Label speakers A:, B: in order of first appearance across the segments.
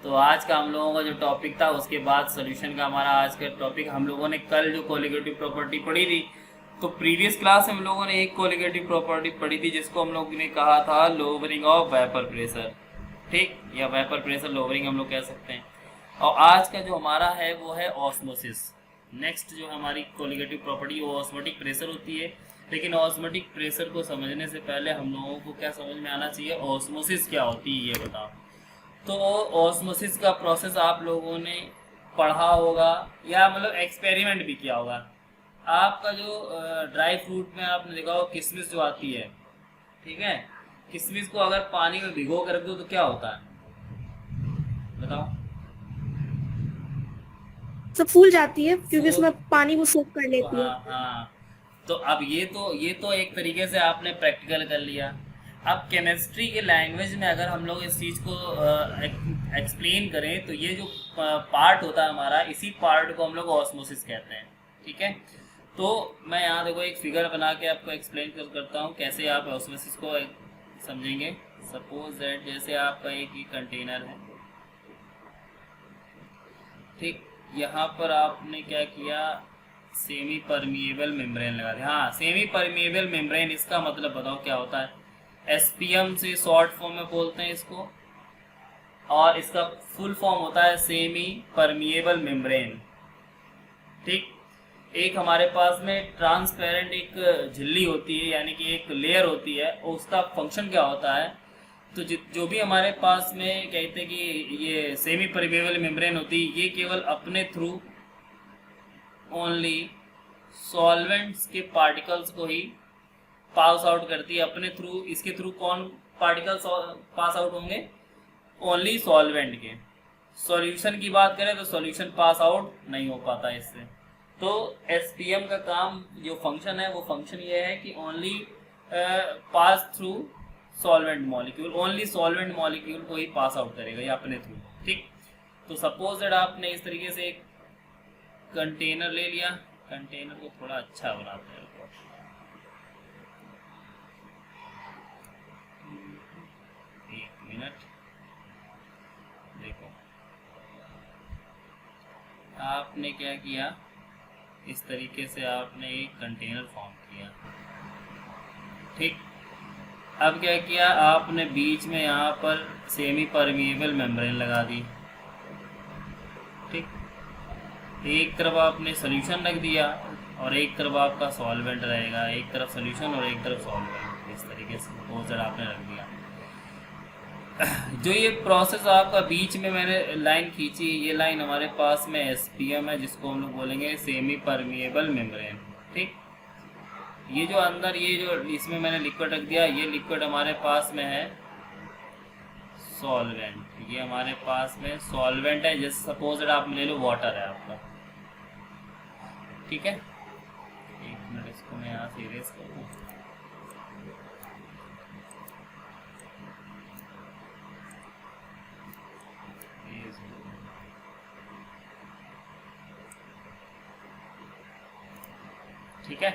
A: तो आज का हम लोगों का जो टॉपिक था उसके बाद सोल्यूशन का हमारा आज का टॉपिक। हम लोगों ने कल जो कोलिगेटिव प्रॉपर्टी पढ़ी थी, तो प्रीवियस क्लास में हम लोगों ने एक कोलिगेटिव प्रॉपर्टी पढ़ी थी जिसको हम लोग ने कहा था लोवरिंग ऑफ वेपर प्रेशर, ठीक, या वेपर प्रेशर लोवरिंग हम लोग कह सकते हैं। और आज का जो हमारा है वो है ऑस्मोसिस। नेक्स्ट जो हमारी कोलिगेटिव प्रॉपर्टी वो ऑस्मोटिक प्रेशर होती है, लेकिन ऑस्मोटिक प्रेशर को समझने से पहले हम लोगों को क्या समझ में आना चाहिए, ऑस्मोसिस क्या होती है ये बताओ। तो ऑस्मोसिस का प्रोसेस आप लोगों ने पढ़ा होगा या मतलब एक्सपेरिमेंट भी किया होगा। आपका जो ड्राई फ्रूट में आपने देखा हो किशमिश जो आती है, ठीक है, किशमिश को अगर पानी में भिगो कर रख दो तो क्या होता है बताओ।
B: सब फूल जाती है क्योंकि
A: फूल,
B: उसमें पानी वो सोख कर लेती है।
A: हाँ हाँ। तो अब ये तो एक तरीके से आपने प्रैक्टिकल कर लिया। अब केमिस्ट्री के लैंग्वेज में अगर हम लोग इस चीज़ को एक्सप्लेन करें तो ये जो पार्ट होता है हमारा, इसी पार्ट को हम लोग ऑस्मोसिस कहते हैं, ठीक है। तो मैं यहाँ देखो एक फिगर बना के आपको एक्सप्लेन करता हूँ कैसे आप ऑस्मोसिस को समझेंगे। सपोज दैट जैसे आपका एक ही कंटेनर है, ठीक, यहाँ पर आपने क्या किया, सेमी परमिएबल मेम्ब्रेन लगा दिया। हाँ, सेमी परमिएबल मेम्ब्रेन, इसका मतलब बताओ क्या होता है। एसपीएम से शॉर्ट फॉर्म में बोलते हैं इसको, और इसका फुल फॉर्म होता है सेमी परमिएबल मेम्ब्रेन, ठीक। एक हमारे पास में ट्रांसपेरेंट एक झिल्ली होती है, यानी कि एक लेयर होती है, और उसका फंक्शन क्या होता है। तो जो भी हमारे पास में कहते हैं कि ये सेमी परमिएबल मेम्ब्रेन होती है, ये केवल अपने थ्रू ओनली सॉल्वेंट्स के पार्टिकल्स को ही पास आउट करती है अपने थ्रू। इसके थ्रू कौन पार्टिकल्स पास आउट होंगे, ओनली सॉल्वेंट के। सॉल्यूशन की बात करें तो सॉल्यूशन पास आउट नहीं हो पाता इससे। तो एसपीएम का काम जो फंक्शन है वो फंक्शन ये है कि only pass through solvent molecule, only solvent molecule को ही पास आउट करेगा या अपने थ्रू, ठीक। तो सपोज दैट आपने इस तरीके से एक कंटेनर ले लिया, कंटेनर को थोड़ा अच्छा बनाते हैं, एक मिनट, देखो आपने क्या किया, इस तरीके से आपने एक कंटेनर फॉर्म किया, ठीक। अब क्या किया आपने, बीच में यहाँ पर सेमी परमिएबल मेम्ब्रेन लगा दी, ठीक। एक तरफ आपने सोल्यूशन रख दिया और एक तरफ आपका सॉल्वेंट रहेगा, एक तरफ सोल्यूशन और एक तरफ सॉल्वेंट, इस तरीके से पोजर आपने रख दिया। जो ये प्रोसेस आपका बीच में मैंने लाइन खींची, ये लाइन हमारे पास में एसपीएम है, जिसको हम लोग बोलेंगे सेमी परमिएबल मेम्ब्रेन, ठीक। ये जो अंदर ये जो इसमें मैंने लिक्विड रख दिया, ये लिक्विड हमारे पास में है सॉल्वेंट, ये हमारे पास में सॉल्वेंट है। जैसे सपोज आप ले लो वाटर है आपका, ठीक है। एक मिनट, इसको मैं यहाँ से इरेज कर दूँ। ठीक है,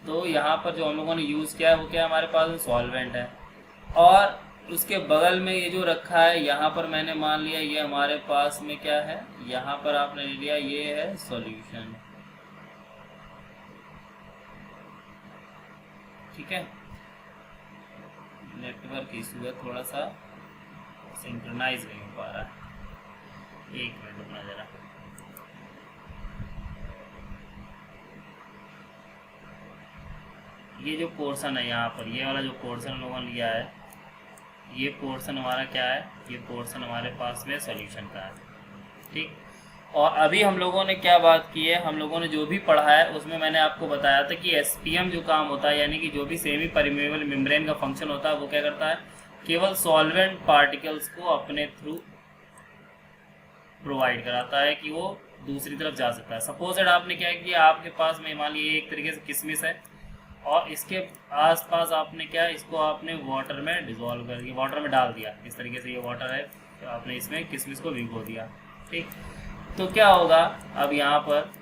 A: तो यहाँ पर जो हम लोगों ने यूज़ किया है वो क्या है, हमारे पास सॉल्वेंट है, और उसके बगल में ये जो रखा है यहाँ पर मैंने मान लिया ये हमारे पास में क्या है, यहाँ पर आपने ले लिया ये है सॉल्यूशन, ठीक है। नेटवर्क इशू है, थोड़ा सा सिंक्रोनाइज नहीं हो पा रहा है, एक मिनट रुकना जरा। ये जो पोर्शन है यहाँ पर, ये वाला जो पोर्शन लोगों ने लिया है, ये पोर्शन हमारा क्या है, ये पोर्शन हमारे पास में सॉल्यूशन का है, ठीक। और अभी हम लोगों ने क्या बात की है, हम लोगों ने जो भी पढ़ा है उसमें मैंने आपको बताया था कि एसपीएम जो काम होता है, यानी कि जो भी सेमी परमिएबल मेम्ब्रेन का फंक्शन होता है, वो क्या करता है, केवल सॉल्वेंट पार्टिकल्स को अपने थ्रू प्रोवाइड कराता है कि वो दूसरी तरफ जा सकता है। सपोज दैट आपने क्या किया, आपके पास में मान लीजिए एक तरीके से किशमिश है, और इसके आसपास आपने क्या, इसको आपने वाटर में डिजोल्व करके वाटर में डाल दिया, इस तरीके से ये वाटर है, तो आपने इसमें किशमिश को भिगो दिया, ठीक। तो क्या होगा, अब यहाँ पर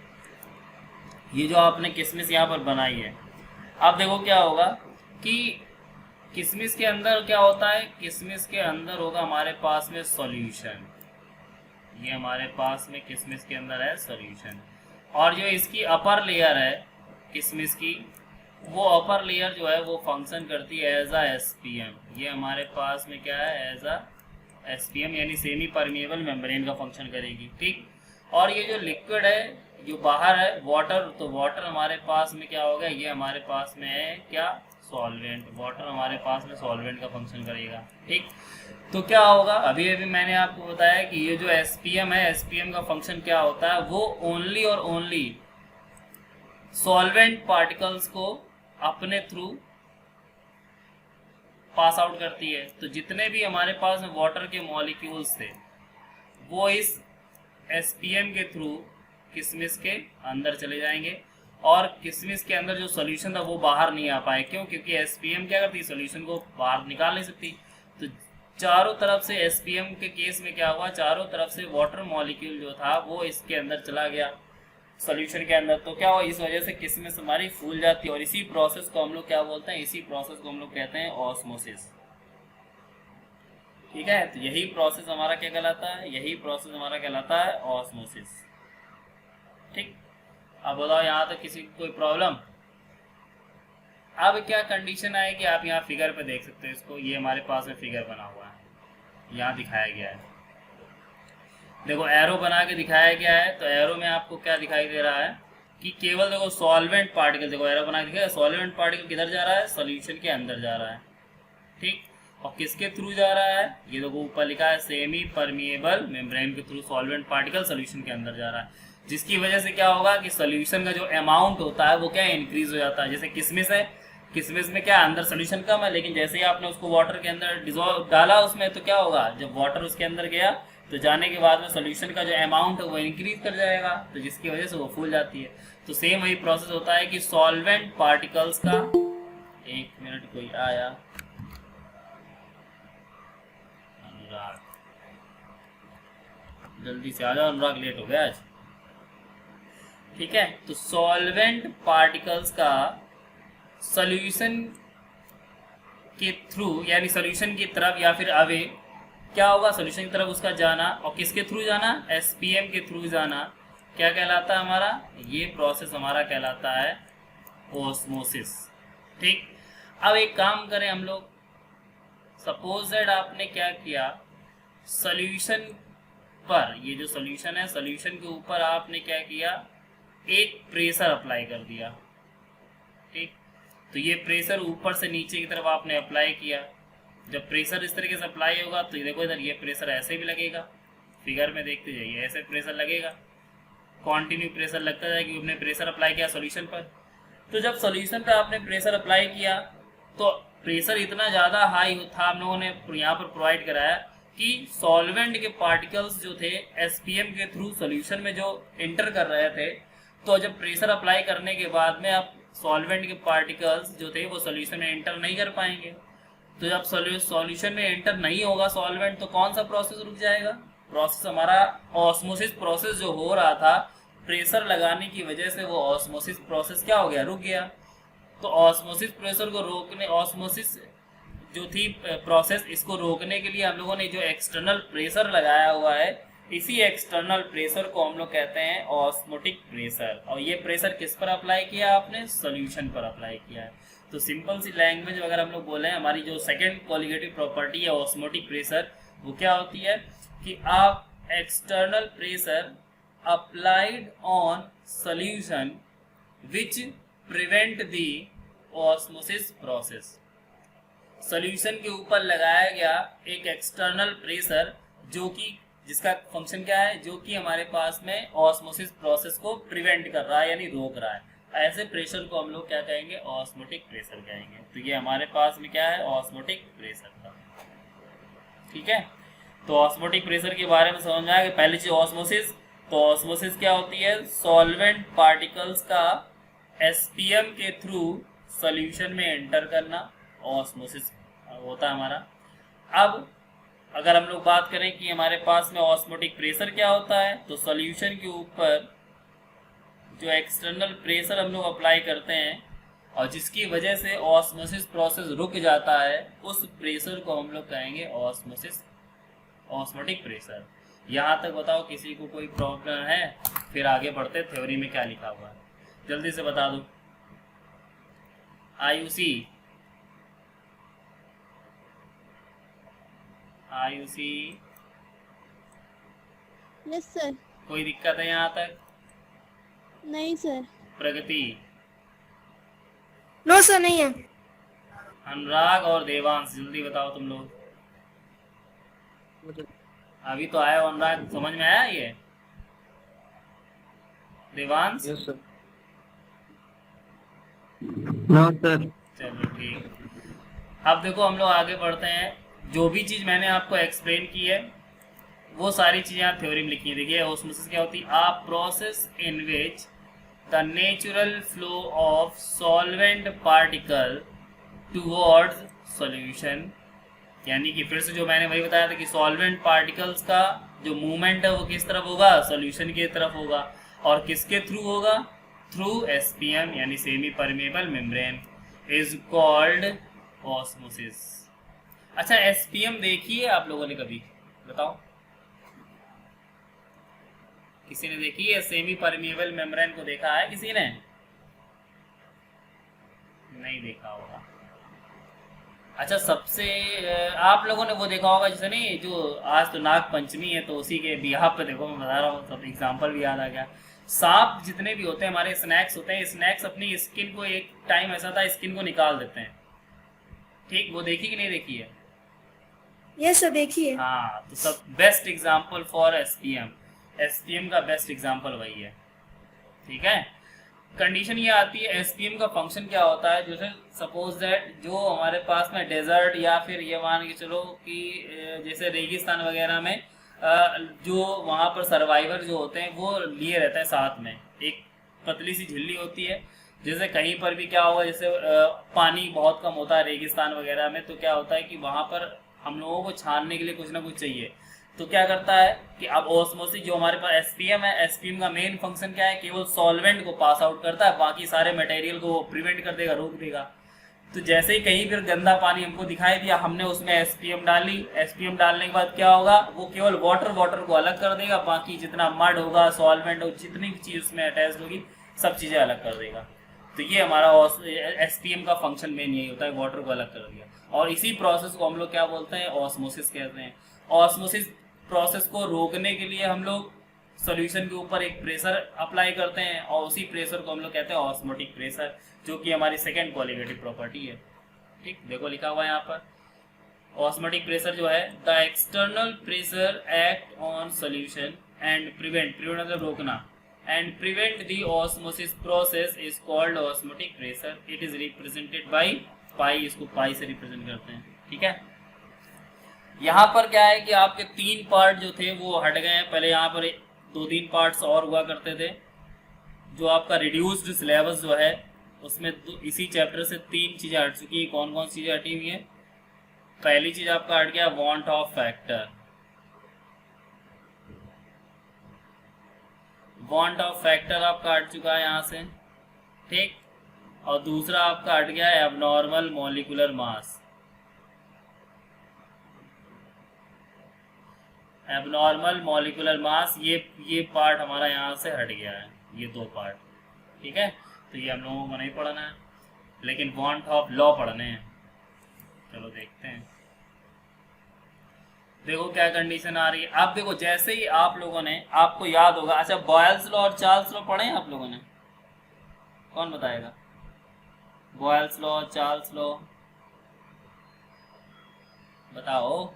A: ये जो आपने किशमिश यहाँ पर बनाई है, अब देखो क्या होगा कि किशमिश के अंदर क्या होता है, किशमिश के अंदर होगा हमारे पास में सॉल्यूशन, ये हमारे पास में किशमिश के अंदर है सॉल्यूशन। और जो इसकी अपर लेयर है किशमिश की, वो अपर लेयर जो है वो फंक्शन करती है एज अ एसपीएम। ये हमारे पास में क्या है, एज अ एसपीएम यानी सेमी परमिएबल मेम्ब्रेन का फंक्शन करेगी, ठीक। और ये जो लिक्विड है जो बाहर है वाटर, तो वाटर हमारे पास में क्या होगा, ये हमारे पास में है क्या, सॉल्वेंट। वाटर हमारे पास में सॉल्वेंट का फंक्शन करेगा, ठीक। तो क्या होगा, अभी अभी मैंने आपको बताया कि ये जो एसपीएम है, एसपीएम का फंक्शन क्या होता है, वो ओनली और ओनली सॉल्वेंट पार्टिकल्स को अपने थ्रू पास आउट करती है। तो जितने भी हमारे पास वाटर के मॉलिक्यूल्स थे वो इस एसपीएम के थ्रू किशमिश के अंदर चले जाएंगे, और किशमिश के अंदर जो सॉल्यूशन था वो बाहर नहीं आ पाए। क्यों? क्योंकि एसपीएम क्या करती है, सॉल्यूशन को बाहर निकाल नहीं सकती। तो चारों तरफ से एसपीएम के केस में क्या हुआ, चारों तरफ से वाटर मॉलिक्यूल जो था वो इसके अंदर चला गया सॉल्यूशन के अंदर। तो क्या हुआ, इस वजह से किशमिश हमारी फूल जाती है, और इसी प्रोसेस को हम लोग क्या बोलते हैं, इसी प्रोसेस को हम लोग कहते हैं ऑस्मोसिस, ठीक है। तो यही प्रोसेस हमारा क्या कहलाता है, यही प्रोसेस हमारा कहलाता है ऑस्मोसिस, ठीक। अब बताओ यहाँ तक किसी को कोई प्रॉब्लम? अब क्या कंडीशन आएगी, आप यहाँ फिगर पे देख सकते हो इसको, ये हमारे पास में फिगर बना हुआ है, यहाँ दिखाया गया है, देखो एरो बना के दिखाया गया है। तो एरो में आपको क्या दिखाई दे रहा है कि केवल देखो सॉल्वेंट पार्टिकल, देखो एरो बना के दिखाया, सॉल्वेंट पार्टिकल किधर जा रहा है, सॉल्यूशन के अंदर जा रहा है, ठीक। और किसके थ्रू जा रहा है, ये देखो ऊपर लिखा है सेमी परमिएबल मेम्ब्रेन के थ्रू सॉल्वेंट पार्टिकल सॉल्यूशन के अंदर जा रहा है, जिसकी वजह से क्या होगा कि सॉल्यूशन का जो अमाउंट होता है वो क्या इंक्रीज हो जाता है। जैसे किशमिश है, किशमिश में क्या अंदर सॉल्यूशन कम है, लेकिन जैसे ही आपने उसको वाटर के अंदर डिजोल्व डाला उसमें, तो क्या होगा, जब वाटर उसके अंदर गया तो जाने के बाद में सॉल्यूशन का जो अमाउंट है वो इंक्रीज कर जाएगा, तो जिसकी वजह से वो फूल जाती है। तो सेम वही प्रोसेस होता है कि सॉल्वेंट पार्टिकल्स का, एक मिनट कोई आया, अनुराग जल्दी से आ जाओ, अनुराग लेट हो गया आज, ठीक है। तो सॉल्वेंट पार्टिकल्स का सॉल्यूशन के थ्रू यानी सॉल्यूशन की तरफ या फिर अवे क्या होगा, सॉल्यूशन की तरफ उसका जाना, और किसके थ्रू जाना, एसपीएम के थ्रू जाना, क्या कहलाता है हमारा, ये प्रोसेस हमारा कहलाता है ऑस्मोसिस, ठीक। अब एक काम करें हम लोग, सपोज दैट आपने क्या किया, सॉल्यूशन पर, ये जो सॉल्यूशन है, सॉल्यूशन के ऊपर आपने क्या किया, एक प्रेशर अप्लाई कर दिया, ठीक। तो ये प्रेशर ऊपर से नीचे की तरफ आपने अप्लाई किया। जब प्रेशर इस तरीके से अप्लाई होगा तो ये देखो इधर ये प्रेशर ऐसे भी लगेगा, फिगर में देखते जाइए, ऐसे प्रेशर लगेगा, कॉन्टिन्यू प्रेशर लगता जाएगा क्योंकि हमने प्रेशर अप्लाई किया सॉल्यूशन पर। तो जब सॉल्यूशन पर आपने प्रेशर अप्लाई किया तो प्रेशर इतना ज़्यादा हाई था, हम लोगों ने यहाँ पर प्रोवाइड कराया कि सॉल्वेंट के पार्टिकल्स जो थे एसपीएम के थ्रू सॉल्यूशन में जो एंटर कर रहे थे, तो जब प्रेशर अप्लाई करने के बाद में अब सॉल्वेंट के पार्टिकल्स जो थे वो सॉल्यूशन में एंटर नहीं कर पाएंगे। तो जब सॉल्यूशन में एंटर नहीं होगा सॉल्वेंट, तो कौन सा प्रोसेस रुक जाएगा, प्रोसेस हमारा ऑस्मोसिस प्रोसेस जो हो रहा था प्रेशर लगाने की वजह से, वो ऑस्मोसिस प्रोसेस क्या हो गया, रुक गया। तो ऑस्मोसिस प्रेशर को रोकने, ऑस्मोसिस जो थी प्रोसेस, इसको रोकने के लिए हम लोगों ने जो एक्सटर्नल प्रेशर लगाया हुआ है, इसी एक्सटर्नल प्रेशर को हम लोग कहते हैं ऑस्मोटिक प्रेशर। और ये प्रेशर किस पर अप्लाई किया आपने, सॉल्यूशन पर अप्लाई किया है। तो सिंपल सी लैंग्वेज अगर हम लोग बोले, हमारी जो सेकेंड कोलिगेटिव प्रॉपर्टी है ऑस्मोटिक प्रेशर, वो क्या होती है कि आप external pressure applied on solution which prevent the osmosis process. Solution के ऊपर लगाया गया एक एक्सटर्नल प्रेशर जो कि जिसका फंक्शन क्या है, जो कि हमारे पास में ऑस्मोसिस प्रोसेस को प्रिवेंट कर रहा है यानी रोक रहा है। ऐसे प्रेशर को हम लोग क्या कहेंगे, ऑस्मोटिक प्रेशर कहेंगे। तो ये हमारे पास में क्या है, ऑस्मोटिक प्रेशर था, ठीक है। तो ऑस्मोटिक प्रेशर के बारे में समझ में आया कि पहली चीज ऑस्मोसिस। तो ऑस्मोसिस क्या होती है, सॉल्वेंट पार्टिकल्स का एसपीएम के थ्रू सॉल्यूशन में एंटर करना, ऑस्मोसिस होता है हमारा। अब अगर हम लोग बात करें कि हमारे पास में ऑस्मोटिक प्रेशर क्या होता है, तो सॉल्यूशन के ऊपर जो एक्सटर्नल प्रेशर हम लोग अप्लाई करते हैं और जिसकी वजह से ऑस्मोसिस प्रोसेस रुक जाता है, उस प्रेशर को हम लोग कहेंगे ऑस्मोटिक प्रेशर। यहाँ तक बताओ किसी को कोई प्रॉब्लम है? फिर आगे बढ़ते, थ्योरी में क्या लिखा हुआ है जल्दी से बता दो। Ayushi
C: yes sir.
A: कोई दिक्कत है यहाँ तक?
C: नहीं सर।
A: प्रगति,
B: नो सर, नहीं है।
A: अनुराग और देवांश, जल्दी बताओ तुम लोग। अभी तो आया अनुराग, समझ में आया ये? Devansh?
D: Yes sir. No sir.
A: चलो ठीक। अब देखो हम लोग आगे बढ़ते हैं। जो भी चीज़ मैंने आपको एक्सप्लेन की है वो सारी चीज़ें आप थ्योरी में लिखी है। देखिए ऑस्मोसिस क्या होती है? A process in which the natural flow of solvent particle towards solution, यानी कि फिर से जो मैंने वही बताया था कि सॉल्वेंट पार्टिकल्स का जो मूवमेंट है वो किस तरफ होगा? सॉल्यूशन की तरफ होगा। और किसके थ्रू होगा? थ्रू एसपीएम यानी semi permeable membrane is called osmosis. अच्छा, एसपीएम देखी है आप लोगों ने कभी? बताओ, किसी ने देखी है? सेमी परमेबल मेम्ब्रेन को देखा है किसी ने? नहीं देखा होगा। अच्छा, सबसे आप लोगों ने वो देखा होगा जैसे नहीं, जो आज तो नाग पंचमी है तो उसी के बिहार पे देखो, मैं बता रहा हूँ, सब एग्जाम्पल भी याद आ गया। सांप जितने भी होते हैं हमारे, स्नैक्स होते हैं, स्नैक्स अपनी स्किन को, एक टाइम ऐसा था स्किन को निकाल देते हैं, ठीक? वो देखी कि नहीं देखी है?
B: यस सर, देखिए।
A: हाँ, तो सब best example for SPM. SPM का बेस्ट एग्जाम्पल वही है, ठीक है? कंडीशन ये आती है, एसपीएम का फंक्शन क्या होता है? जैसे सपोज दैट जो हमारे पास में डेजर्ट या फिर ये मान के चलो कि जैसे रेगिस्तान वगैरह में जो वहाँ पर सर्वाइवर जो होते हैं वो लिए रहते हैं साथ में, एक पतली सी झिल्ली होती है। जैसे कहीं पर भी क्या होगा, जैसे पानी बहुत कम होता है रेगिस्तान वगैरह में, तो क्या होता है कि वहाँ पर हम लोगों को छानने के लिए कुछ ना कुछ चाहिए। तो क्या करता है कि अब ऑस्मोसिस जो हमारे पास एसपीएम है, एसपीएम का मेन फंक्शन क्या है? केवल सॉल्वेंट को पास आउट करता है, बाकी सारे मटेरियल को वो प्रिवेंट कर देगा, रोक देगा। तो जैसे ही कहीं फिर गंदा पानी हमको दिखाई दिया, हमने उसमें एसपीएम डाली, एसपीएम डालने के बाद क्या होगा? वो केवल वाटर को अलग कर देगा, बाकी जितना मड होगा, सॉल्वेंट हो, जितनी भी चीज़ उसमें अटैच होगी सब चीज़ें अलग कर देगा। तो ये हमारा एसपीएम का फंक्शन मेन यही होता है, वाटर को अलग कर दिया। और इसी प्रोसेस को हम लोग क्या बोलते हैं? ऑस्मोसिस कहते हैं। ऑस्मोसिस प्रोसेस को रोकने के लिए हम लोग सॉल्यूशन के ऊपर एक प्रेशर अप्लाई करते हैं और उसी प्रेशर को हम लोग कहते हैं ऑस्मोटिक प्रेशर, जो कि हमारी सेकेंड कोलिगेटिव प्रॉपर्टी है, ठीक? देखो लिखा हुआ है यहाँ पर, ऑस्मोटिक प्रेशर जो है, the external pressure act on solution and prevent मतलब रोकना, and prevent the osmosis process is called osmotic pressure. It is represented by pi, इसको पाई से रिप्रेजेंट करते हैं, ठीक है? यहाँ पर क्या है कि आपके 3 पार्ट जो थे वो हट गए हैं। पहले यहाँ पर 2-3 पार्ट्स और हुआ करते थे। जो आपका रिड्यूस्ड सिलेबस जो है उसमें इसी चैप्टर से 3 चीज़ें हट चुकी हैं। कौन कौन सी चीज़ें हटी हुई हैं? पहली चीज़ आपका हट गया want of factor. Want of factor आपका हट चुका है यहाँ से, ठीक? और दूसरा आपका हट गया है abnormal molecular mass. Abnormal molecular mass, ये पार्ट हमारा यहाँ से हट गया है, ये 2 पार्ट, ठीक है? तो ये हम लोगों को नहीं पढ़ना है, लेकिन वांट ऑफ लॉ पढ़ने हैं। चलो देखते हैं, देखो क्या कंडीशन आ रही है। आप देखो, जैसे ही आप लोगों ने, आपको याद होगा, अच्छा बॉयल्स लॉ और चार्ल्स लॉ पढ़े हैं आप लोगों ने? कौन बताएगा? बॉयल्स लॉ, चार्ल्स लॉ बताओ।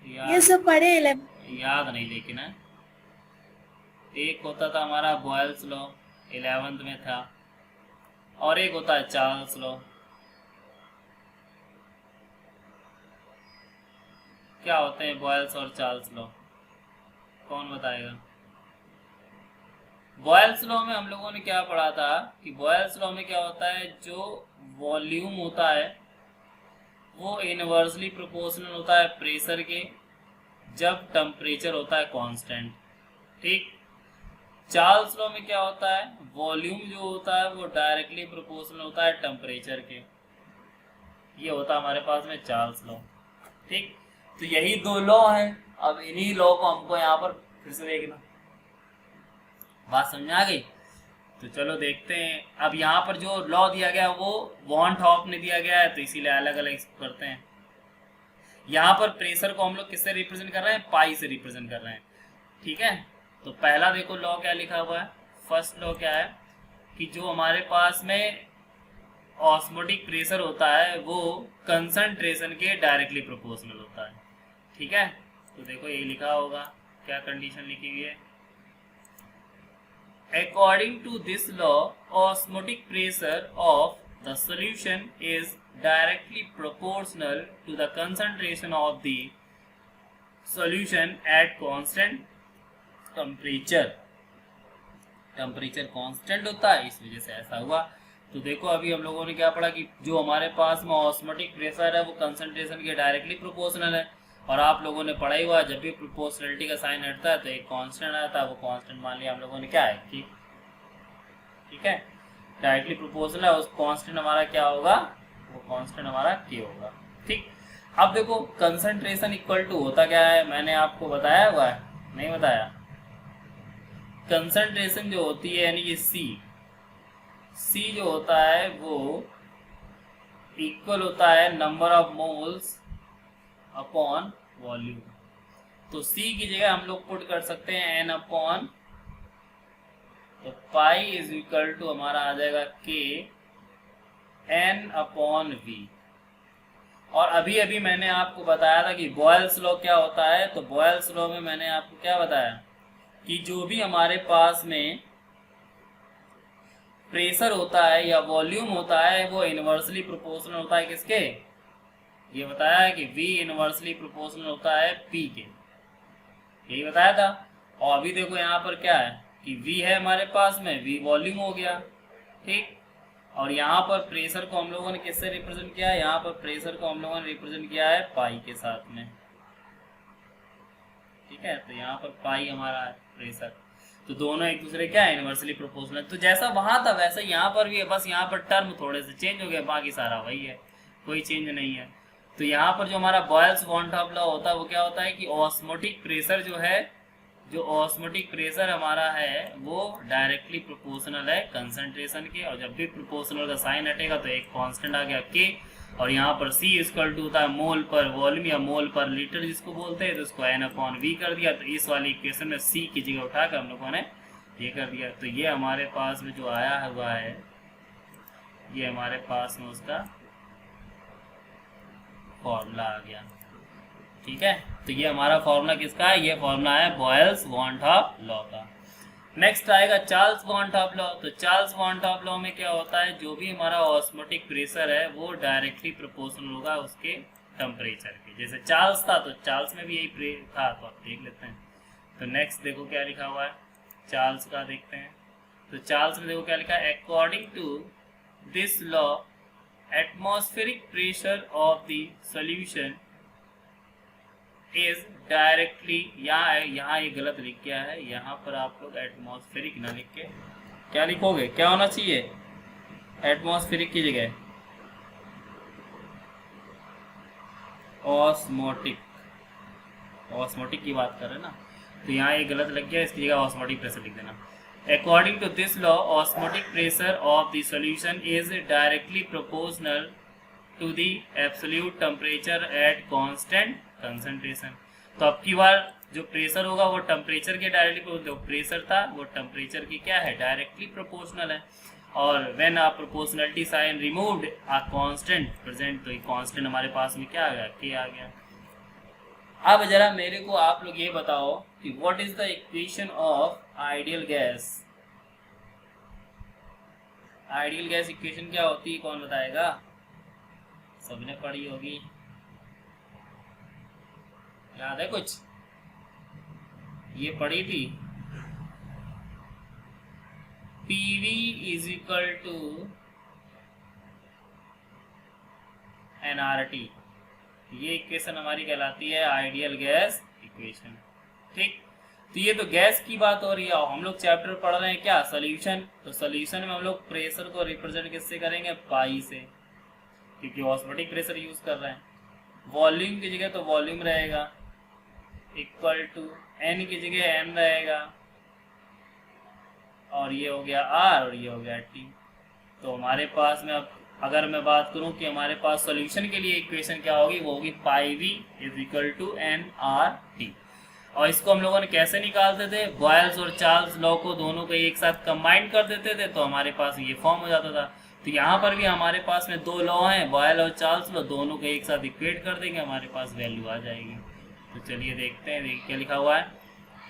B: ये सब पढ़े 11।
A: याद नहीं लेकिन है। एक होता था हमारा बॉयल्स लॉ, 11th में था, और एक होता है चार्ल्स लॉ। क्या होते हैं बॉयल्स और चार्ल्स लॉ? कौन बताएगा? बॉयल्स लॉ में हम लोगों ने क्या पढ़ा था कि बॉयल्स लॉ में क्या होता है, जो वॉल्यूम होता है वो इनवर्सली प्रोपोर्शनल होता है प्रेशर के, जब टेम्परेचर होता है कांस्टेंट, ठीक? चार्ल्स लॉ में क्या होता है, वॉल्यूम जो होता है वो डायरेक्टली प्रोपोर्शनल होता है टेम्परेचर के। ये होता है हमारे पास में चार्ल्स लॉ। ठीक, तो यही दो लॉ हैं। अब इन्हीं लॉ को हमको यहाँ पर फिर से देखना। बात समझ आ गई? तो चलो देखते हैं। अब यहाँ पर जो लॉ दिया गया वो वॉन हॉफ ने दिया गया है, तो इसीलिए अलग अलग इसको करते हैं। यहाँ पर प्रेशर को हम लोग किससे रिप्रेजेंट कर रहे हैं, पाई से रिप्रेजेंट कर रहे हैं। ठीक है, तो पहला देखो लॉ क्या लिखा हुआ है। फर्स्ट लॉ क्या है कि जो हमारे पास में ऑस्मोटिक प्रेशर होता है वो कंसंट्रेशन के डायरेक्टली प्रोपोर्शनल होता है। ठीक है, तो देखो ये लिखा होगा, क्या कंडीशन लिखी हुई है। According to this law, osmotic pressure of the solution is directly proportional to the concentration of the solution at constant temperature. Temperature constant होता है, इस वजह से ऐसा हुआ। तो देखो अभी हम लोगों ने क्या पढ़ा कि जो हमारे पास में ऑस्मोटिक प्रेशर है वो कंसंट्रेशन के डायरेक्टली प्रोपोर्शनल है। और आप लोगों ने पढ़ा ही हुआ, जब भी प्रोपोर्शनलिटी का साइन हटता है तो एक कांस्टेंट आता है, वो कांस्टेंट मान लिया हम लोगों ने क्या है कि, ठीक है, डायरेक्टली प्रोपोर्शनल है, उस कांस्टेंट हमारा क्या होगा, वो कांस्टेंट हमारा के होगा। ठीक, अब देखो कंसंट्रेशन इक्वल टू होता क्या है, मैंने आपको बताया हुआ है, नहीं बताया। कंसंट्रेशन जो होती है यानी कि सी जो होता है वो इक्वल होता है number of moles upon volume. तो सी की जगह हम लोग पुट कर सकते हैं एन अपॉन, तो पाई इज इक्वल टू हमारा आ जाएगा के एन अपॉन वी। और अभी अभी मैंने आपको बताया था कि बॉयल्स लॉ क्या होता है। तो बॉयल्स लॉ में मैंने आपको क्या बताया कि जो भी हमारे पास में प्रेशर होता है या वॉल्यूम होता है वो इनवर्सली प्रोपोर्शनल होता है किसके, ये बताया है कि V इनवर्सली प्रोपोर्शनल होता है P के, यही बताया था। और अभी देखो यहाँ पर क्या है कि V है हमारे पास में, V वॉल्यूम हो गया। ठीक, और यहाँ पर प्रेशर को हम लोगों ने किससे रिप्रेजेंट किया है, यहाँ पर प्रेशर को हम लोगों ने रिप्रेजेंट किया है पाई के साथ में। ठीक है, तो यहाँ पर पाई हमारा है प्रेशर, तो दोनों एक दूसरे क्या है, इनवर्सली प्रोपोर्शनल। तो जैसा वहां था वैसा यहाँ पर भी है, बस यहाँ पर टर्म थोड़े से चेंज हो गए, बाकी सारा वही है, कोई चेंज नहीं है। तो यहाँ पर जो हमारा बॉयल्स वॉन टॉप लॉ होता है वो क्या होता है कि ऑस्मोटिक प्रेशर जो है, जो ऑस्मोटिक प्रेशर हमारा है वो डायरेक्टली प्रोपोर्शनल है कंसंट्रेशन के। और जब भी प्रोपोर्शनल का साइन हटेगा तो एक कांस्टेंट आ गया के, और यहाँ पर C इक्वल टू होता है मोल पर वॉल्यूम या मोल पर लीटर जिसको बोलते हैं, तो उसको N अपॉन V कर दिया। तो इस वाली इक्वेशन में C की जगह उठाकर हम लोगों ने ये कर दिया। तो ये हमारे पास में जो आया हुआ है, ये हमारे पास में उसका फॉर्मूला आ गया। ठीक है, तो ये हमारा फॉर्मूला किसका है, ये फॉर्मूला है बॉयल्स वॉन टॉप लॉ का। नेक्स्ट आएगा चार्ल्स वॉन टॉप लॉ। तो चार्ल्स वॉन टॉप लॉ में क्या होता है, जो भी हमारा ऑस्मोटिक प्रेशर है वो डायरेक्टली प्रोपोर्शनल होगा उसके टेम्परेचर के। जैसे चार्ल्स था तो चार्ल्स में भी यही था, तो आप देख लेते हैं। तो नेक्स्ट देखो क्या लिखा हुआ है, चार्ल्स का देखते हैं। तो चार्ल्स में देखो क्या लिखा है, according to this law atmospheric pressure of the solution is directly, यहाँ ये गलत लिख गया है, यहाँ पर आप लोग एटमॉस्फेरिक ना लिख के क्या लिखोगे, क्या होना चाहिए, एटमॉस्फेरिक की जगह ऑस्मोटिक, ऑस्मोटिक की बात कर रहे हैं ना, तो यहाँ ये गलत लग गया, इसकी जगह ऑस्मोटिक प्रेशर लिख देना। According to this law osmotic pressure of the solution is directly proportional to the absolute temperature at constant concentration. तो अब की बार जो प्रेशर होगा वो टेम्परेचर के डायरेक्टली, जो प्रेशर था वो टेम्परेचर की क्या है, डायरेक्टली प्रोपोर्शनल है। और when a proportionality sign removed a constant present, तो ये कांस्टेंट हमारे पास में क्या आ गया, के आ गया। अब जरा मेरे को आप लोग ये बताओ कि what is the equation of ideal gas. Ideal gas equation क्या होती है, कौन बताएगा, सबने पढ़ी होगी, याद है कुछ, ये पढ़ी थी, PV is equal to nRT। ये इक्वेशन हमारी कहलाती है आइडियल गैस इक्वेशन। ठीक, तो ये तो गैस की बात हो रही है और हम लोग चैप्टर पढ़ रहे हैं क्या, सोल्यूशन। तो सोल्यूशन में हम लोग प्रेशर को रिप्रेजेंट किससे करेंगे, पाई से, क्योंकि ऑस्मोटिक प्रेशर यूज कर रहे हैं। वॉल्यूम की जगह तो वॉल्यूम रहेगा इक्वल टू एन की जगह एम रहेगा, और ये हो गया आर और ये हो गया टी। तो हमारे पास में अब अगर मैं बात करूं कि हमारे पास सॉल्यूशन के लिए इक्वेशन क्या होगी, वो होगी pi V is equal to N R T. और इसको हम लोगों ने कैसे निकालते थे, बॉयल्स और चार्ल्स लॉ को दोनों को एक साथ कंबाइन कर देते थे तो हमारे पास ये फॉर्म हो जाता था। तो यहाँ पर भी हमारे पास में दो लॉ हैं, बॉयल और चार्ल्स लॉ, दोनों को एक साथ इक्वेट कर देंगे, हमारे पास वैल्यू आ जाएगी। तो चलिए देखते हैं, देखिए क्या लिखा हुआ है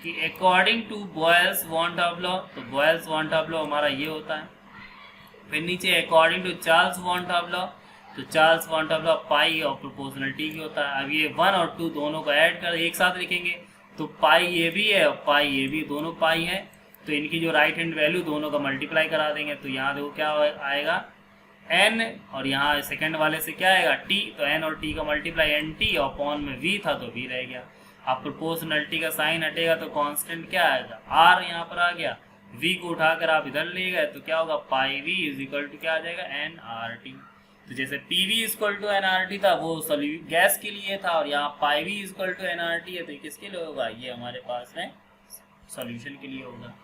A: कि according to Boyle's van't Hoff law, तो बॉयल्स वॉन टॉप लॉ हमारा ये होता है। फिर नीचे according to Charles van't Hoff law, तो चार्ल्स वॉन टॉप लॉ पाई और प्रोपोर्शनलिटी की होता है। अब ये 1 और 2 दोनों को ऐड कर एक साथ लिखेंगे, तो पाई ये भी है और पाई ये भी, दोनों पाई है, तो इनकी जो राइट हैंड वैल्यू दोनों का मल्टीप्लाई करा देंगे। तो यहाँ देखो क्या आएगा n, और यहाँ सेकंड वाले से क्या आएगा t, तो n और t का मल्टीप्लाई एन टी, और अपॉन में v था तो v रह गया। अब प्रोपोर्शनलिटी का साइन हटेगा तो कांस्टेंट क्या आएगा, r यहाँ पर आ गया, v को उठाकर आप इधर ले गए तो क्या होगा, pi v is equal to क्या आ जाएगा, एन आर टी। तो जैसे P V equal to N R T था वो गैस के लिए था, और यहाँ pi V equal to N R T है, तो किसके लिए होगा, ये हमारे पास में सॉल्यूशन के लिए होगा।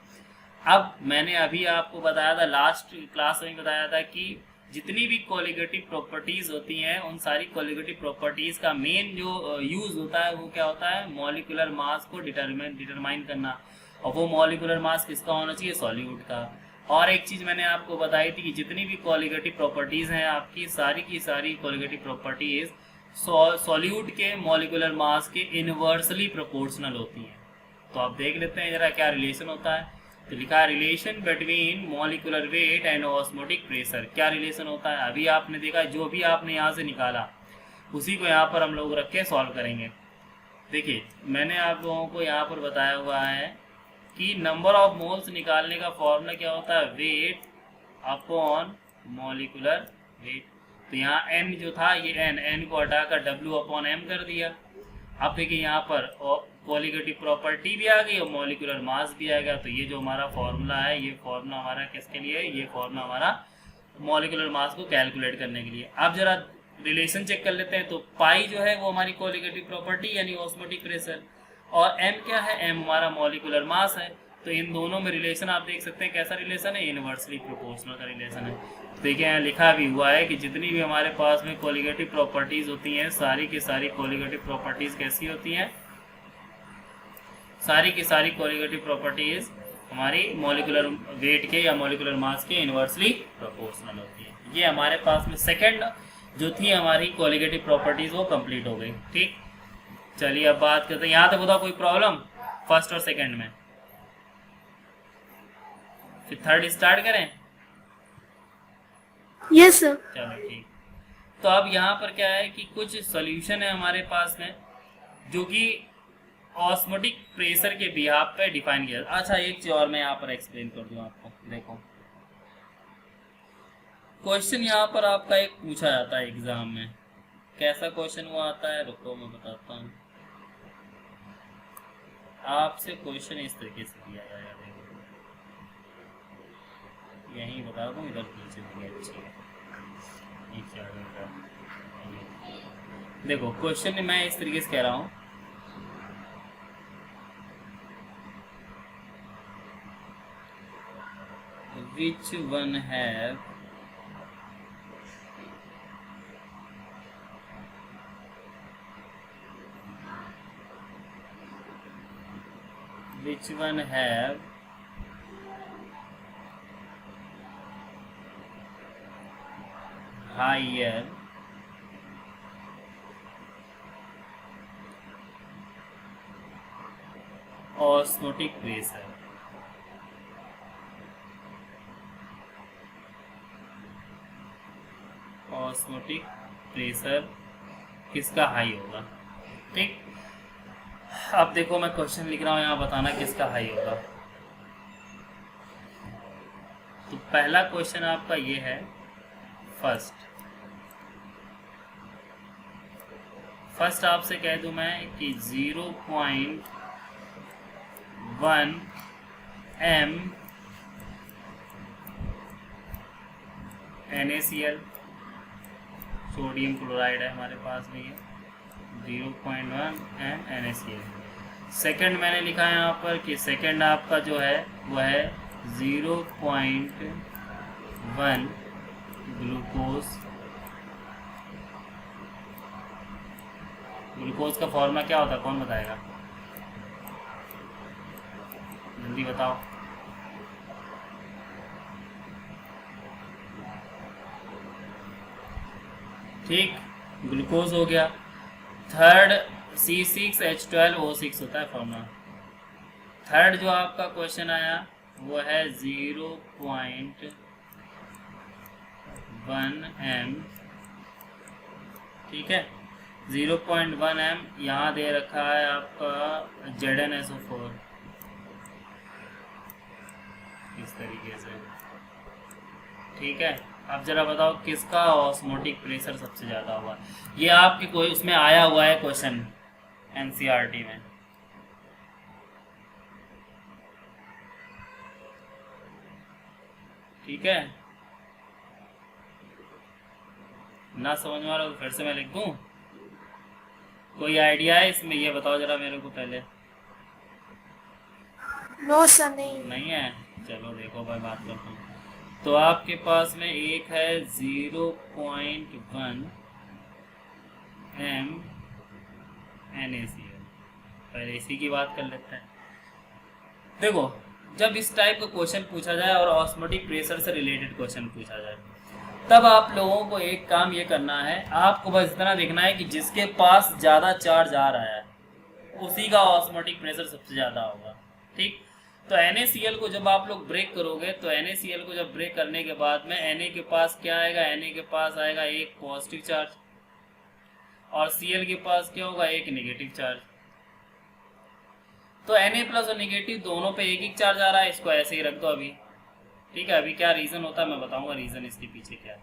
A: अब मैंने अभी आपको बताया था, लास्ट क्लास में बताया था कि जितनी भी कोलिगेटिव प्रॉपर्टीज होती हैं उन सारी कोलिगेटिव प्रॉपर्टीज का मेन जो यूज होता है वो क्या होता है, मॉलिक्यूलर मास को डिटरमाइन करना, और वो मॉलिक्यूलर मास किसका होना चाहिए, सॉल्यूट का। और एक चीज मैंने आपको बताई थी कि जितनी भी कोलिगेटिव प्रॉपर्टीज हैं आपकी सारी की सारी कोलिगेटिव प्रॉपर्टीज सॉल्यूट के मॉलिक्यूलर मास के इनवर्सली प्रोपोर्शनल होती हैं। तो आप देख लेते हैं जरा क्या रिलेशन होता है। तो लिखा है relation between molecular weight and osmotic pressure. क्या रिलेशन होता है, अभी आपने देखा, जो भी आपने यहाँ से निकाला उसी को यहाँ पर हम लोग रख के सॉल्व करेंगे। देखिए मैंने आप लोगों को यहाँ पर बताया हुआ है कि नंबर ऑफ मोल्स निकालने का फॉर्मूला क्या होता है, वेट अपॉन मॉलिक्यूलर वेट। तो यहाँ n जो था ये n को हटाकर w अपॉन m कर दिया। अब देखिए यहाँ पर कोलिगेटिव प्रॉपर्टी भी आ गई और मॉलिक्यूलर मास भी आ गया। तो ये जो हमारा फॉर्मूला है, ये फॉर्मूला हमारा किसके लिए है, ये फॉर्मूला हमारा मॉलिक्यूलर मास को कैलकुलेट करने के लिए। अब जरा रिलेशन चेक कर लेते हैं। तो पाई जो है वो हमारी कोलिगेटिव प्रॉपर्टी यानी ऑस्मोटिक प्रेशर, और m क्या है, m हमारा मॉलिक्यूलर मास है। तो इन दोनों में रिलेशन आप देख सकते हैं कैसा रिलेशन है, इनवर्सली प्रोपोर्शनल का रिलेशन है। तो देखिए यहाँ लिखा भी हुआ है कि जितनी भी हमारे पास में कोलिगेटिव प्रॉपर्टीज होती हैं सारी की सारी कोलिगेटिव प्रॉपर्टीज कैसी होती हैं, सारी की सारी कोलिगेटिव प्रॉपर्टीज हमारी मॉलिक्यूलर वेट के या मॉलिक्यूलर मास के इनवर्सली प्रोपोर्शनल होती है। ये हमारे पास में सेकंड जो थी हमारी कोलिगेटिव प्रॉपर्टीज वो कंप्लीट हो गई। ठीक, चलिए अब बात करते हैं, यहाँ तक बताओ कोई प्रॉब्लम फर्स्ट और सेकंड में, फिर थर्ड स्टार्ट करें।
B: Yes sir.
A: चलो ठीक, तो अब यहाँ पर क्या है कि कुछ सॉल्यूशन है हमारे पास में जो कि ऑस्मोटिक प्रेशर के बिहाफ पे डिफाइन किया। अच्छा एक चीज और मैं यहाँ पर एक्सप्लेन कर दूँ आपको। देखो क्वेश्चन यहाँ पर आपका एक पूछा जाता है एग्जाम में, कैसा क्वेश्चन हुआ आता है, रुको मैं बताता हूँ आपसे। क्वेश्चन इस तरीके से दिया जाएगा, यही बता दूँ, इधर पीछे भी अच्छी है। देखो क्वेश्चन मैं इस तरीके से कह रहा हूँ, which one have higher osmotic pressure। Osmotic pressure किसका हाई होगा। ठीक, अब देखो मैं क्वेश्चन लिख रहा हूँ, यहाँ बताना किसका हाई होगा। तो पहला क्वेश्चन आपका ये है, फर्स्ट आपसे कह दूं मैं कि 0.1 1 m NaCl, सोडियम क्लोराइड है हमारे पास में ये 0.1 m NaCl। सेकंड मैंने लिखा है यहाँ पर कि सेकंड आपका जो है वह है 0.1 ग्लूकोज। ग्लूकोज का फॉर्मूला क्या होता है, कौन बताएगा, जल्दी बताओ। ठीक, ग्लूकोज हो गया। थर्ड C6H12O6 होता है फॉर्मूला। थर्ड जो आपका क्वेश्चन आया वो है 0.1 m, ठीक है, 0.1 m यहाँ दे रखा है आपका ZnSO4 इस तरीके से, ठीक है। अब जरा बताओ किसका ऑस्मोटिक प्रेशर सबसे ज़्यादा होगा। ये आपके कोई उसमें आया हुआ है क्वेश्चन NCERT में, ठीक है। ना समझ में आ रहा तो फिर से मैं लिख दूं, कोई आइडिया है इसमें, ये बताओ जरा मेरे को पहले।
B: नो सर, नहीं।
A: नहीं है, चलो देखो भाई बात करता हूँ। तो आपके पास में एक है 0.1 m NaCl। पहले इसी की बात कर लेते हैं। देखो, जब इस टाइप का क्वेश्चन पूछा जाए और ऑस्मोटिक प्रेशर से रिलेटेड क्वेश्चन पूछा जाए, तब आप लोगों को एक काम ये करना है, आपको बस इतना देखना है कि जिसके पास ज़्यादा चार्ज आ रहा है उसी का ऑस्मोटिक प्रेशर सबसे ज़्यादा होगा, ठीक। तो NaCl को जब आप लोग ब्रेक करोगे, तो NaCl को जब ब्रेक करने के बाद में Na के पास क्या आएगा, Na के पास आएगा एक पॉजिटिव चार्ज और Cl के पास क्या होगा, एक नेगेटिव चार्ज। तो Na प्लस और नेगेटिव दोनों पे एक एक चार्ज आ रहा है, इसको ऐसे ही रख दो अभी, ठीक है। अभी क्या रीज़न होता है मैं बताऊंगा, रीज़न इसके पीछे क्या है।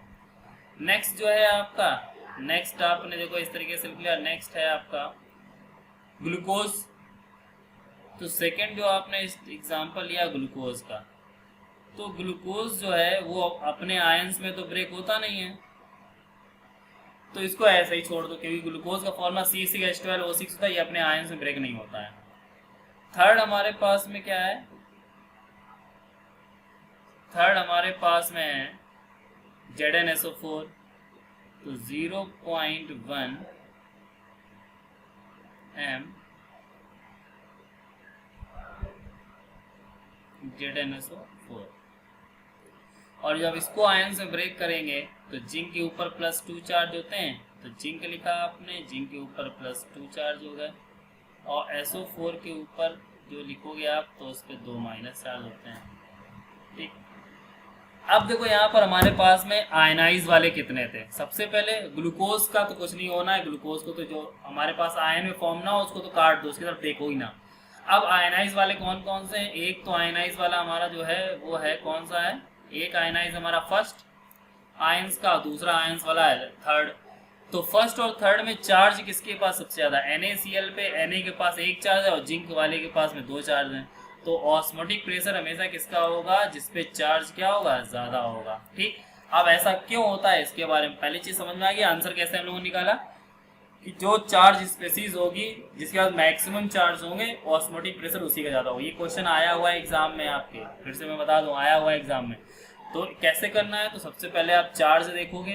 A: नेक्स्ट जो है आपका, नेक्स्ट आपने देखो इस तरीके से लिख लिया, नेक्स्ट है आपका ग्लूकोज। तो सेकंड जो आपने एग्जांपल लिया ग्लूकोज का, तो ग्लूकोज जो है वो अपने आयंस में तो ब्रेक होता नहीं है, तो इसको ऐसे ही छोड़ दो, क्योंकि ग्लूकोज का फॉर्मूला C6H12O6 होता है, ये अपने आयंस में ब्रेक नहीं होता है। थर्ड हमारे पास में क्या है, थर्ड हमारे पास में है ZnSO4। तो 0.1 m ZnSO4। और जब इसको आयन से ब्रेक करेंगे तो जिंक के ऊपर +2 चार्ज होते हैं, तो जिंक लिखा आपने, जिंक के ऊपर +2 चार्ज हो गए, और SO4 के ऊपर जो लिखोगे आप तो उस पर 2 माइनस चार्ज होते हैं, ठीक। अब देखो यहाँ पर हमारे पास में आयनाइज वाले कितने थे। सबसे पहले ग्लूकोज का तो कुछ नहीं होना है, ग्लूकोज को तो जो हमारे पास आयन में फॉर्म ना हो उसको तो काट दो, उसकी तरफ देखो ही ना। अब आयनाइज वाले कौन कौन से हैं, एक तो आयनाइज वाला हमारा जो है वो है कौन सा है, एक आयनाइज हमारा फर्स्ट आयंस का, दूसरा आयंस वाला है थर्ड। तो फर्स्ट और थर्ड में चार्ज किसके पास सबसे ज़्यादा, NaCl पे Na के पास एक चार्ज है और जिंक वाले के पास में 2 चार्ज हैं। तो ऑस्मोटिक प्रेशर हमेशा किसका होगा, जिसपे चार्ज क्या होगा, ज़्यादा होगा, ठीक। अब ऐसा क्यों होता है इसके बारे में पहली चीज़ समझ में आ गई। आंसर कैसे हम लोगों ने निकाला कि जो चार्ज स्पेसीज होगी जिसके बाद मैक्सिमम चार्ज होंगे, ऑस्मोटिक प्रेशर उसी का ज़्यादा होगा। ये क्वेश्चन आया हुआ है एग्जाम में आपके, फिर से मैं बता दूँ, आया हुआ है एग्जाम में। तो कैसे करना है, तो सबसे पहले आप चार्ज देखोगे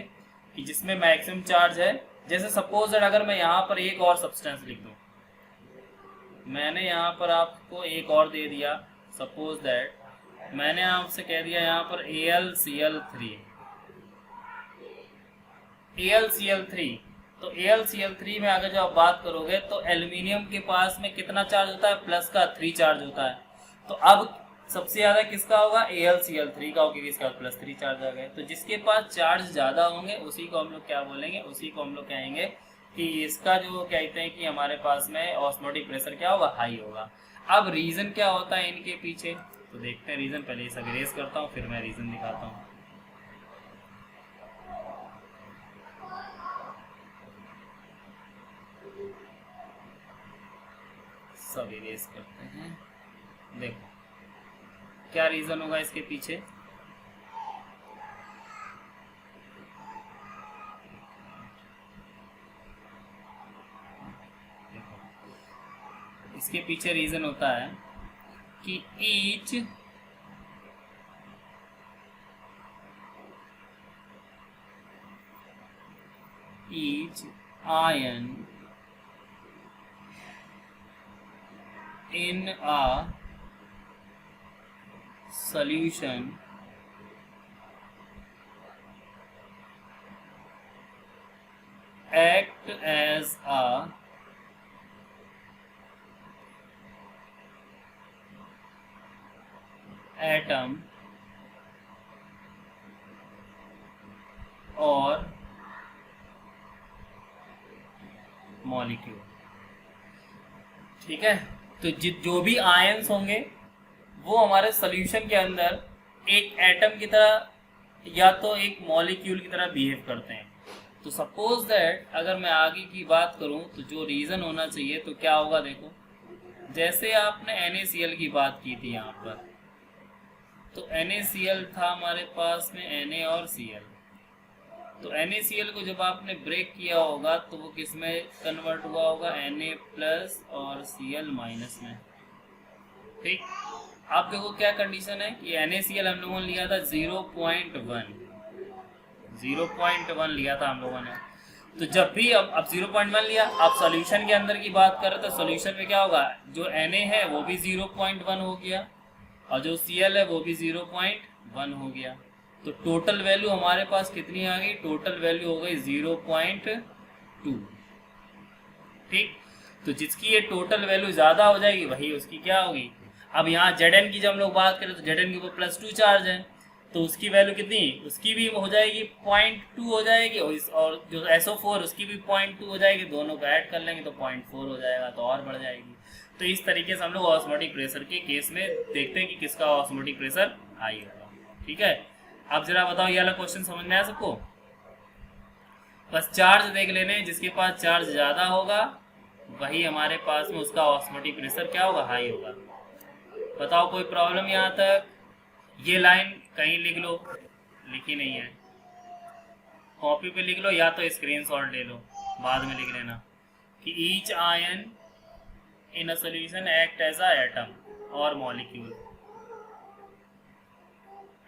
A: कि जिसमें मैक्सिमम चार्ज है। जैसे सपोज दैट अगर मैं यहाँ पर एक और सब्सटेंस लिख दूँ, मैंने यहाँ पर आपको एक और दे दिया, सपोज दैट मैंने आपसे कह दिया यहाँ पर AlCl3। तो AlCl3 में अगर जब आप बात करोगे तो एल्युमिनियम के पास में कितना चार्ज होता है, प्लस का 3 चार्ज होता है। तो अब सबसे ज़्यादा किसका होगा, AlCl3 का होगा, क्योंकि इसका +3 चार्ज आ गए। तो जिसके पास चार्ज ज़्यादा होंगे उसी को हम लोग क्या बोलेंगे, उसी को हम लोग कहेंगे कि इसका जो कहते हैं कि हमारे पास में ऑस्मोटिक प्रेशर क्या होगा, हाई होगा। अब रीज़न क्या होता है इनके पीछे, तो देखते हैं रीज़न। पहले सब इरेज करता हूँ फिर मैं रीज़न दिखाता हूँ। सब इरेज करते हैं। देखो क्या रीजन होगा इसके पीछे। इसके पीछे रीजन होता है कि each ion in a solution act as a atom और मॉलिक्यूल। ठीक है, तो जो भी आयंस होंगे वो हमारे सॉल्यूशन के अंदर एक एटम की तरह या तो एक मॉलिक्यूल की तरह बिहेव करते हैं। तो सपोज दैट अगर मैं आगे की बात करूं तो जो रीज़न होना चाहिए तो क्या होगा, देखो जैसे आपने NaCl की बात की थी यहाँ पर, तो NaCl था हमारे पास में Na और Cl। तो NaCl को जब आपने ब्रेक किया होगा तो वो किस में कन्वर्ट हुआ होगा, Na प्लस और Cl माइनस में। ठीक, आप देखो क्या कंडीशन है कि NaCl हम लोगों ने लिया था 0.1 लिया था हम लोगों ने। तो जब भी अब 0.1 लिया, अब सॉल्यूशन के अंदर की बात करें तो सॉल्यूशन में क्या होगा, जो Na है वो भी 0.1 हो गया और जो Cl है वो भी 0.1 हो गया। तो टोटल वैल्यू हमारे पास कितनी आ गई, टोटल वैल्यू हो गई 0.2। ठीक, तो जिसकी ये टोटल वैल्यू ज़्यादा हो जाएगी वही उसकी क्या होगी। अब यहाँ Zn की जब हम लोग बात करें तो Zn के ऊपर +2 चार्ज है, तो उसकी वैल्यू कितनी, उसकी भी हो जाएगी 0.2 हो जाएगी, और जो SO4 उसकी भी 0.2 हो जाएगी। दोनों को ऐड कर लेंगे तो 0.4 हो जाएगा, तो और बढ़ जाएगी। तो इस तरीके से हम लोग ऑस्मोटिक प्रेशर के केस में देखते हैं कि किसका ऑस्मोटिक प्रेशर हाई होगा। ठीक है, अब जरा बताओ ये वाला क्वेश्चन समझ में आया सबको। बस चार्ज देख लेने, जिसके पास चार्ज ज़्यादा होगा वही हमारे पास में उसका ऑस्मोटिक प्रेशर क्या होगा, हाई होगा। बताओ कोई प्रॉब्लम यहाँ तक। ये लाइन कहीं लिख लो, लिखी नहीं है, कॉपी पे लिख लो या तो स्क्रीनशॉट ले लो, बाद में लिख लेना कि each ion in a solution act as a atom और मॉलिक्यूल।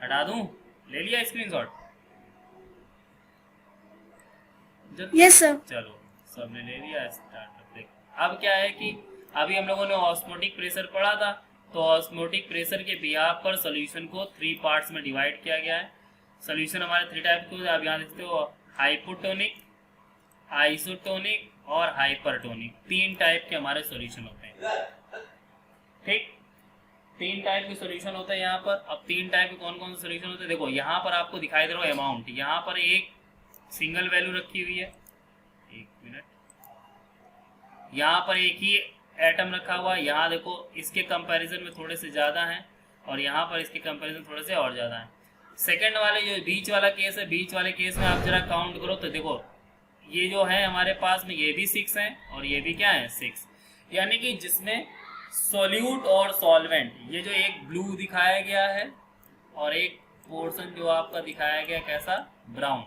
A: हटा दूं, ले लिया स्क्रीनशॉट?
B: Yes sir.
A: चलो सबने ले लिया, स्टार्ट देख। अब क्या है कि अभी हम लोगों ने ऑस्मोटिक प्रेशर पढ़ा था, तो ऑस्मोटिक प्रेशर के बिहाफ पर सॉल्यूशन को 3 पार्ट्स में डिवाइड किया गया है। सॉल्यूशन हमारे 3 टाइप के, आप यहाँ देखते हो हाइपोटोनिक, आइसोटोनिक और हाइपरटोनिक। 3 टाइप के हमारे सॉल्यूशन होते हैं। ठीक, 3 टाइप के सॉल्यूशन होते हैं यहाँ पर। अब 3 टाइप के कौन कौन से सॉल्यूशन होते हैं, देखो यहाँ पर आपको दिखाई दे रहा है अमाउंट, यहाँ पर एक सिंगल वैल्यू रखी हुई है, 1 मिनट, यहाँ पर एक ही एटम रखा हुआ है, यहाँ देखो इसके कंपैरिजन में थोड़े से ज़्यादा हैं और यहाँ पर इसके कंपैरिजन थोड़े से और ज़्यादा हैं। सेकंड वाले जो बीच वाला केस है, बीच वाले केस में आप जरा काउंट करो तो देखो ये जो है हमारे पास में ये भी 6 हैं और ये भी क्या है 6, यानी कि जिसमें सॉल्यूट और सॉल्वेंट, ये जो एक ब्लू दिखाया गया है और एक पोर्शन जो आपका दिखाया गया कैसा, ब्राउन।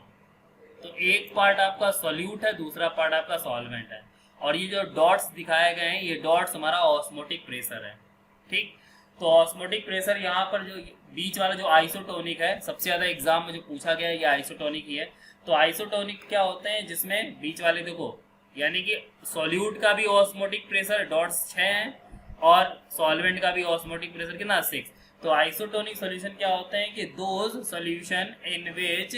A: तो एक पार्ट आपका सॉल्यूट है, दूसरा पार्ट आपका सॉल्वेंट है, और ये जो डॉट्स दिखाए गए हैं ये डॉट्स हमारा ऑस्मोटिक प्रेशर है। ठीक, तो ऑस्मोटिक प्रेशर यहाँ पर जो बीच वाला जो आइसोटोनिक है, सबसे ज़्यादा एग्जाम में जो पूछा गया है ये आइसोटोनिक ही है। तो आइसोटोनिक क्या होते हैं, जिसमें बीच वाले देखो, यानी कि सॉल्यूट का भी ऑस्मोटिक प्रेशर डॉट्स 6 हैं और सॉल्वेंट का भी ऑस्मोटिक प्रेशर कितना 6। तो आइसोटोनिक सॉल्यूशन क्या होते हैं कि those solution in which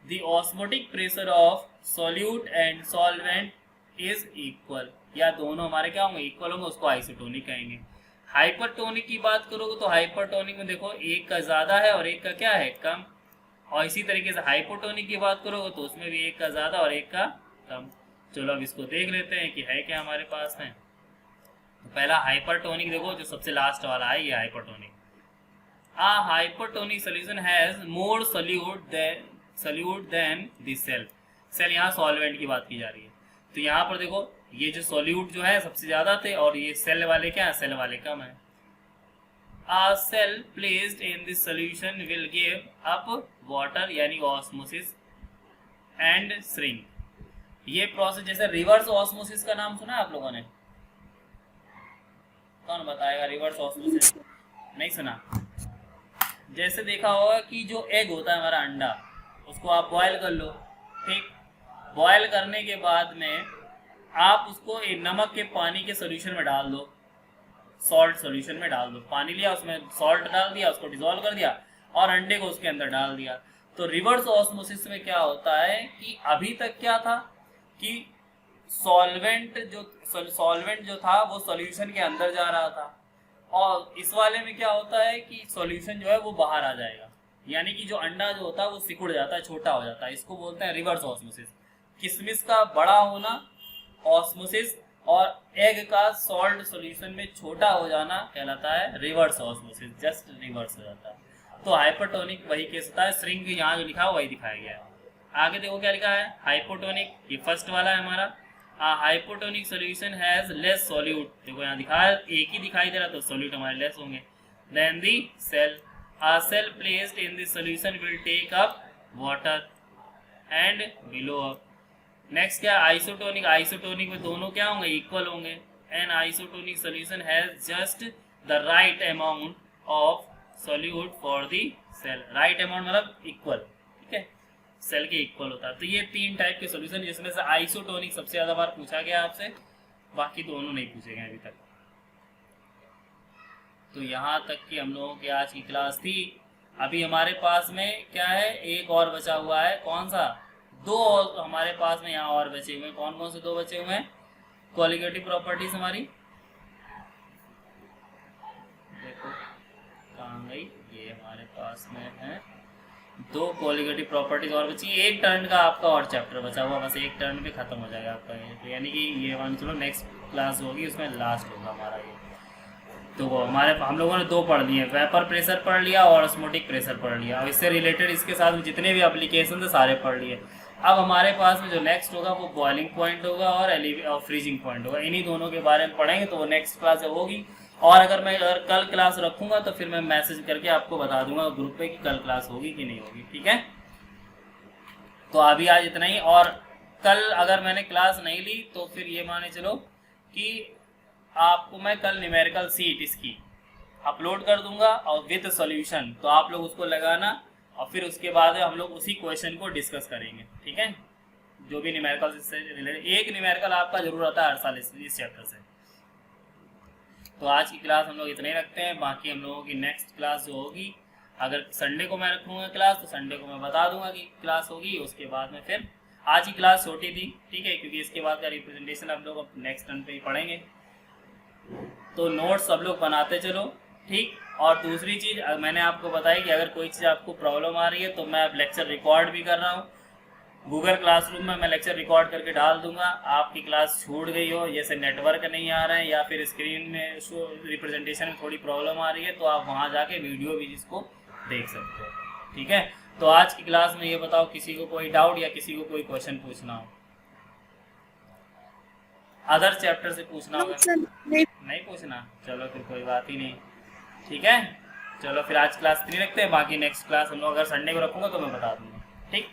A: the osmotic pressure of solute and solvent is equal, या दोनों हमारे क्या होंगे, इक्वल होंगे, उसको आइसोटोनिक कहेंगे। हाइपरटोनिक की बात करोगे तो हाइपरटोनिक में देखो एक का ज़्यादा है और एक का क्या है, कम। और इसी तरीके से हाइपोटोनिक की बात करोगे तो उसमें भी एक का ज़्यादा और एक का कम। चलो अब इसको देख लेते हैं कि है क्या हमारे पास में। तो पहला हाइपरटोनिक देखो, जो सबसे लास्ट वाला है ये hypertonic. Hypertonic solution has more solute than the cell यहाँ सॉल्वेंट की बात की जा रही है। तो यहाँ पर देखो ये जो सॉल्यूट जो है सबसे ज़्यादा थे और ये सेल वाले क्या है, सेल वाले कम है। a cell placed in this solution will give up water यानी ऑस्मोसिस एंड श्रिंक. ये प्रोसेस जैसे रिवर्स ऑस्मोसिस का नाम सुना है आप लोगों ने? कौन बताएगा रिवर्स ऑस्मोसिस? नहीं सुना? जैसे देखा होगा कि जो एग होता है हमारा अंडा, उसको आप बॉयल कर लो. ठीक, बॉयल करने के बाद में आप उसको एक नमक के पानी के सोल्यूशन में डाल दो, सॉल्ट सोल्यूशन में डाल दो. पानी लिया, उसमें सॉल्ट डाल दिया, उसको डिसॉल्व कर दिया और अंडे को उसके अंदर डाल दिया. तो रिवर्स ऑस्मोसिस में क्या होता है कि अभी तक क्या था कि सॉल्वेंट जो था वो सॉल्यूशन के अंदर जा रहा था, और इस वाले में क्या होता है कि सॉल्यूशन जो है वो बाहर आ जाएगा, यानी कि जो अंडा जो होता है वो सिकुड़ जाता है, छोटा हो जाता है. इसको बोलते हैं रिवर्स ऑस्मोसिस. किशमिश का बड़ा होना ऑस्मोसिस और एग का सॉल्ट सॉल्यूशन में छोटा हो जाना कहलाता है रिवर्स ऑस्मोसिस. जस्ट रिवर्स हो जाता है. तो हाइपोटोनिक वही केस होता है. श्रिंक यहाँ जो लिखा है वही दिखाया गया है. आगे देखो क्या लिखा है. हाइपोटोनिक, ये फर्स्ट वाला है हमारा. Hypotonic solution has less solute. देखो यहाँ दिखा है, एक ही दिखाई दे रहा, तो सॉल्यूट हमारे लेस होंगे. Than the cell, a cell placed in this solution will take up water and below up. Next क्या, आइसोटोनिक. आइसोटोनिक में दोनों क्या होंगे, इक्वल होंगे. An isotonic solution has just the right amount of solute for the cell. Right amount मतलब equal, ठीक है, cell के इक्वल होता है. तो ये तीन टाइप के सोल्यूशन, जिसमें से आइसोटोनिक सबसे ज्यादा बार पूछा गया आपसे, बाकी दोनों नहीं पूछे गए अभी तक. तो यहाँ तक कि हम लोगों की आज की क्लास थी. अभी हमारे पास में क्या है, एक और बचा हुआ है. कौन सा? दो और हमारे पास में यहाँ और बचे हुए हैं. कौन कौन से दो बचे हुए हैं? कोलिगेटिव प्रॉपर्टीज हमारी देखो कहाँ गई, ये हमारे पास में है. दो कोलिगेटिव प्रॉपर्टीज और बची. एक टर्न का आपका और चैप्टर बचा हुआ, बस एक टर्न पे खत्म हो जाएगा आपका ये. यानी कि ये मान चलो नेक्स्ट क्लास होगी, उसमें लास्ट होगा हमारा ये. तो वो हम लोगों ने दो पढ़ लिए, वेपर प्रेशर पढ़ लिया और ऑस्मोटिक प्रेशर पढ़ लिया. और इससे रिलेटेड इसके साथ जितने भी एप्लीकेशन थे सारे पढ़ लिए. अब हमारे पास में जो नेक्स्ट होगा वो बॉइलिंग पॉइंट होगा और फ्रीजिंग पॉइंट होगा. इन्हीं दोनों के बारे में पढ़ेंगे. तो वो नेक्स्ट क्लास होगी. और अगर कल क्लास रखूँगा तो फिर मैं मैसेज करके आपको बता दूंगा ग्रुप पे कि कल क्लास होगी कि नहीं होगी. ठीक है, तो अभी आज इतना ही. और कल अगर मैंने क्लास नहीं ली तो फिर ये माने चलो कि आपको मैं कल न्यूमेरिकल सीट इसकी अपलोड कर दूंगा और विद सॉल्यूशन. तो आप लोग उसको लगाना और फिर उसके बाद हम लोग उसी क्वेश्चन को डिस्कस करेंगे. ठीक है, जो भी न्यूमेरिकल से रिलेटेड. एक न्यूमेरिकल आपका जरूर आता है हर साल इस चैप्टर से. तो आज की क्लास हम लोग इतना ही रखते हैं. बाकी हम लोगों की नेक्स्ट क्लास जो होगी, अगर संडे को मैं रखूँगा क्लास तो संडे को मैं बता दूंगा कि क्लास होगी. उसके बाद में फिर आज की क्लास छोटी थी, ठीक है, क्योंकि इसके बाद का रिप्रेजेंटेशन हम लोग नेक्स्ट टर्न पे ही पढ़ेंगे. तो नोट्स सब लोग बनाते चलो, ठीक. और दूसरी चीज़ मैंने आपको बताई कि अगर कोई चीज़ आपको प्रॉब्लम आ रही है तो मैं अब लेक्चर रिकॉर्ड भी कर रहा हूँ. गूगल क्लासरूम में मैं लेक्चर रिकॉर्ड करके डाल दूंगा. आपकी क्लास छूट गई हो, जैसे नेटवर्क नहीं आ रहा है या फिर स्क्रीन में रिप्रेजेंटेशन में थोड़ी प्रॉब्लम आ रही है, तो आप वहाँ जाके वीडियो भी जिसको देख सकते हो. ठीक है, तो आज की क्लास में ये बताओ किसी को कोई डाउट या किसी को कोई क्वेश्चन पूछना हो, अदर चैप्टर से पूछना होगा. नहीं पूछना, चलो फिर कोई बात ही नहीं. ठीक है, चलो फिर आज क्लास 3 रखते हैं. बाकी नेक्स्ट क्लास हम लोग अगर संडे को रखूँगा तो मैं बता दूँगा. ठीक.